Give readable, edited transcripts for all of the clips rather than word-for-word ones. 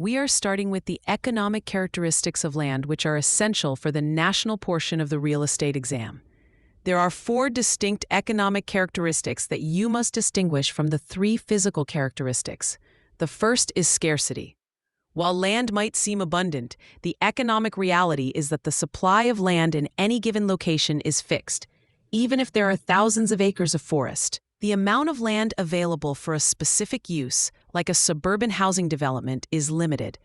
We are starting with the economic characteristics of land, which are essential for the national portion of the real estate exam. There are 4 distinct economic characteristics that you must distinguish from the 3 physical characteristics. The first is scarcity. While land might seem abundant, the economic reality is that the supply of land in any given location is fixed. Even if there are thousands of acres of forest, the amount of land available for a specific use, like a suburban housing development, is limited.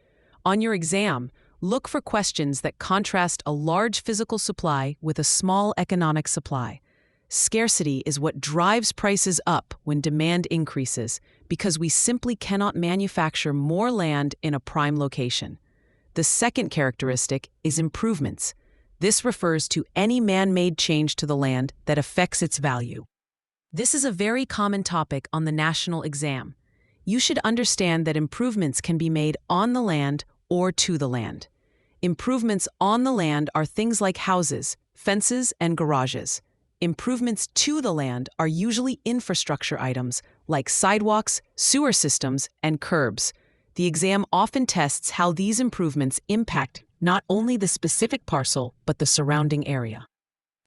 On your exam, look for questions that contrast a large physical supply with a small economic supply. Scarcity is what drives prices up when demand increases, because we simply cannot manufacture more land in a prime location. The second characteristic is improvements. This refers to any man-made change to the land that affects its value. This is a very common topic on the national exam. You should understand that improvements can be made on the land or to the land. Improvements on the land are things like houses, fences, and garages. Improvements to the land are usually infrastructure items like sidewalks, sewer systems, and curbs. The exam often tests how these improvements impact not only the specific parcel, but the surrounding area.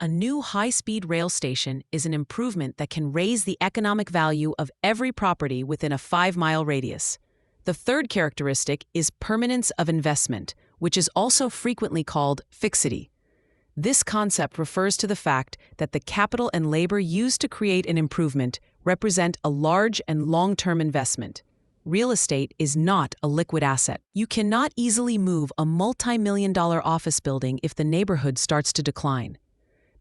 A new high-speed rail station is an improvement that can raise the economic value of every property within a 5-mile radius. The third characteristic is permanence of investment, which is also frequently called fixity. This concept refers to the fact that the capital and labor used to create an improvement represent a large and long-term investment. Real estate is not a liquid asset. You cannot easily move a multi-million-dollar office building if the neighborhood starts to decline.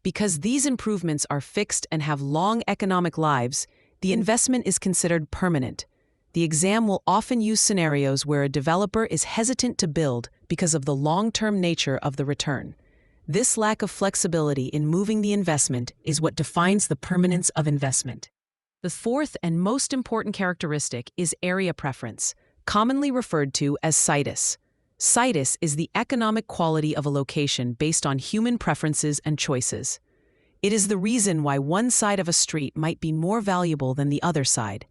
Because these improvements are fixed and have long economic lives, the investment is considered permanent. The exam will often use scenarios where a developer is hesitant to build because of the long-term nature of the return. This lack of flexibility in moving the investment is what defines the permanence of investment. The fourth and most important characteristic is area preference, commonly referred to as situs. Situs is the economic quality of a location based on human preferences and choices. It is the reason why one side of a street might be more valuable than the other side.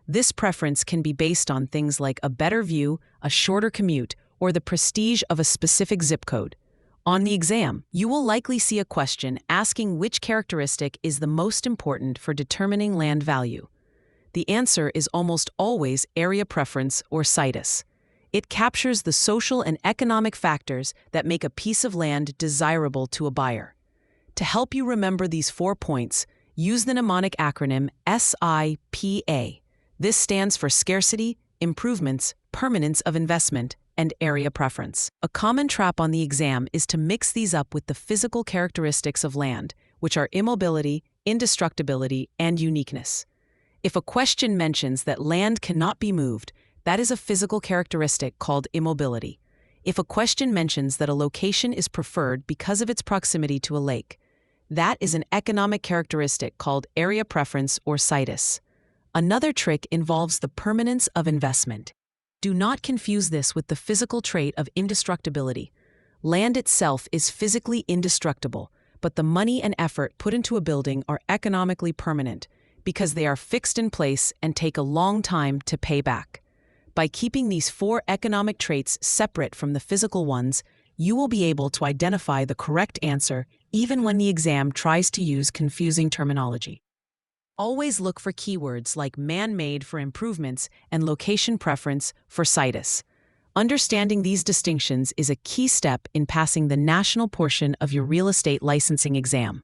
This preference can be based on things like a better view, a shorter commute, or the prestige of a specific zip code. On the exam, you will likely see a question asking which characteristic is the most important for determining land value. The answer is almost always area preference or situs. It captures the social and economic factors that make a piece of land desirable to a buyer. To help you remember these 4 points, use the mnemonic acronym SIPA. This stands for scarcity, improvements, permanence of investment, and area preference. A common trap on the exam is to mix these up with the physical characteristics of land, which are immobility, indestructibility, and uniqueness. If a question mentions that land cannot be moved, that is a physical characteristic called immobility. If a question mentions that a location is preferred because of its proximity to a lake, that is an economic characteristic called area preference or situs. Another trick involves the permanence of investment. Do not confuse this with the physical trait of indestructibility. Land itself is physically indestructible, but the money and effort put into a building are economically permanent because they are fixed in place and take a long time to pay back. By keeping these 4 economic traits separate from the physical ones, you will be able to identify the correct answer even when the exam tries to use confusing terminology. Always look for keywords like man-made for improvements and location preference for situs. Understanding these distinctions is a key step in passing the national portion of your real estate licensing exam.